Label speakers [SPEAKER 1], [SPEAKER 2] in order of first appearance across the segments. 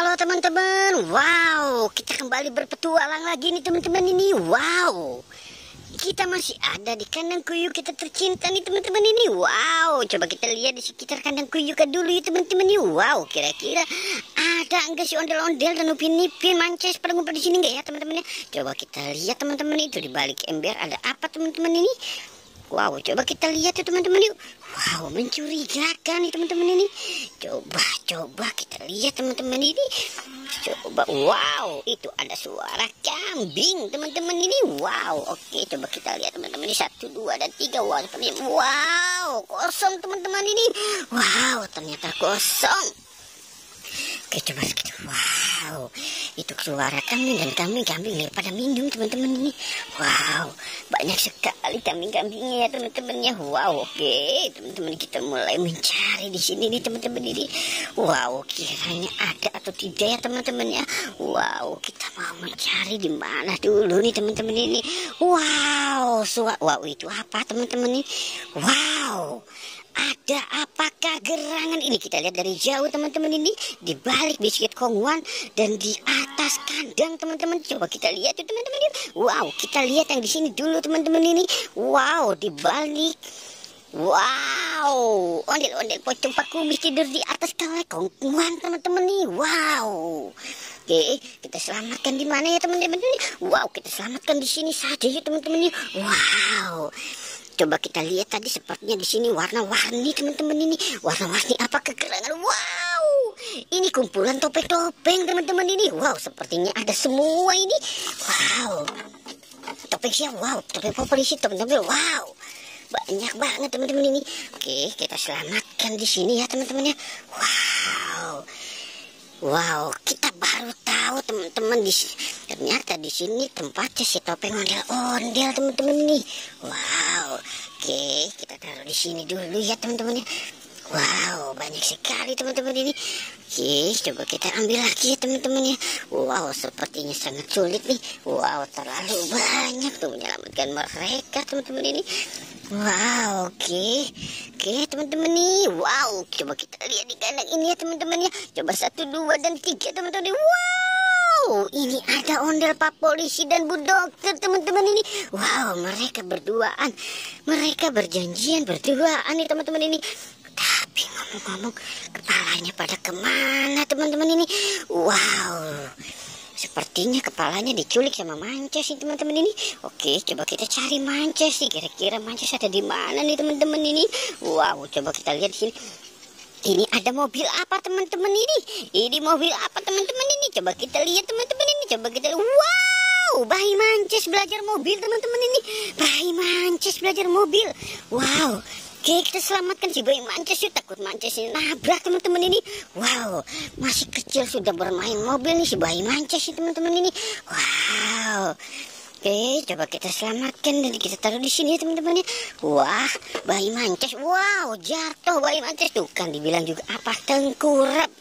[SPEAKER 1] Halo teman-teman, wow, kita kembali berpetualang lagi nih teman-teman ini. Wow, kita masih ada di kandang kuyuh kita tercinta nih teman-teman ini. Wow, coba kita lihat di sekitar kandang kuyuh kita dulu ya teman-teman ini. Wow, kira-kira ada enggak sih ondel-ondel dan upin-ipin mancis pada ngumpul di sini enggak ya teman-teman ya? Coba kita lihat teman-teman, itu di balik ember ada apa teman-teman ini? Wow, coba kita lihat ya teman-teman yuk. Wow, mencurigakan nih teman-teman ini. Coba kita lihat teman-teman ini. Coba, wow, itu ada suara kambing teman-teman ini. Wow, oke, coba kita lihat teman-teman ini. 1, 2, dan 3. Wow, sepertinya, wow, kosong teman-teman ini. Wow, ternyata kosong. Oke, coba segitu. Wow, itu suara kambing dan kambing pada minum teman-teman ini. Wow, banyak sekali kambing-kambingnya ya teman-teman ya. Wow, oke teman-teman, kita mulai mencari di sini nih teman-teman ini. Wow, kiranya ada atau tidak ya teman-teman ya. Wow, kita mau mencari di mana dulu nih teman-teman ini. Wow, wow, itu apa teman-teman ini? Wow, ada apakah gerangan ini? Kita lihat dari jauh teman-teman ini, di balik biskuit kongwan dan di atas kandang teman-teman. Coba kita lihat tuh teman-teman. Wow, kita lihat yang di sini dulu teman-teman ini. Wow, di balik. Wow, ondel-ondel pocong Pak Kumis tidur di atas kawat kongwan teman-teman nih. Wow. Oke, kita selamatkan di mana ya teman-teman ini? Wow, kita selamatkan di sini saja ya teman-teman ini. Wow. Coba kita lihat tadi sepertinya di sini warna-warni teman-teman ini. Warna-warni apa kegerangan? Wow, ini kumpulan topeng-topeng teman-teman ini. Wow, sepertinya ada semua ini. Wow, topeng siapa? Wow, topeng polisi teman-teman. Wow, banyak banget teman-teman ini. Oke, kita selamatkan di sini ya teman-teman ya. Wow. Wow, kita baru tahu teman-teman ternyata di sini tempatnya si topeng ondel-ondel teman-teman ini. Wow, oke, kita taruh di sini dulu ya teman-teman ya. Wow, banyak sekali teman-teman ini. Oke, coba kita ambil lagi ya teman-teman ya. Wow, sepertinya sangat sulit nih. Wow, terlalu banyak tuh menyelamatkan mereka teman-teman ini. Wow, oke teman-teman nih. Wow, coba kita lihat di kandang ini ya teman-teman ya. Coba 1, 2, dan 3 teman-teman. Wow, ini ada ondel Pak Polisi dan Bu Dokter teman-teman ini. Wow, mereka berduaan. Mereka berjanjian berduaan nih teman-teman ini. Tapi ngomong-ngomong, kepalanya pada kemana teman-teman ini? Wow, sepertinya kepalanya diculik sama Mances nih teman-teman ini. Oke, coba kita cari Mances nih. Kira-kira Mances ada di mana nih teman-teman ini? Wow, coba kita lihat di sini. Ini ada mobil apa teman-teman ini? Ini mobil apa teman-teman ini? Coba kita lihat teman-teman ini. Coba kita lihat. Wow, bayi Mances belajar mobil teman-teman ini. Bayi Mances belajar mobil. Wow. Oke, kita selamatkan si bayi Mances yuk. Takut Mances ini nabrak teman-teman ini. Wow, masih kecil sudah bermain mobil nih si bayi Mances ini teman-teman ini. Wow. Oke, coba kita selamatkan dan kita taruh di sini ya teman-teman ya. Wah, bayi Mances. Wow, jatuh bayi Mances tuh kan dibilang juga apa, tengkurap.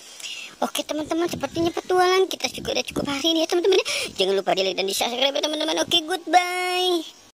[SPEAKER 1] Oke teman-teman, sepertinya petualang kita juga udah cukup hari ini ya teman-teman ya. Jangan lupa di like dan di subscribe ya teman-teman. Oke, goodbye.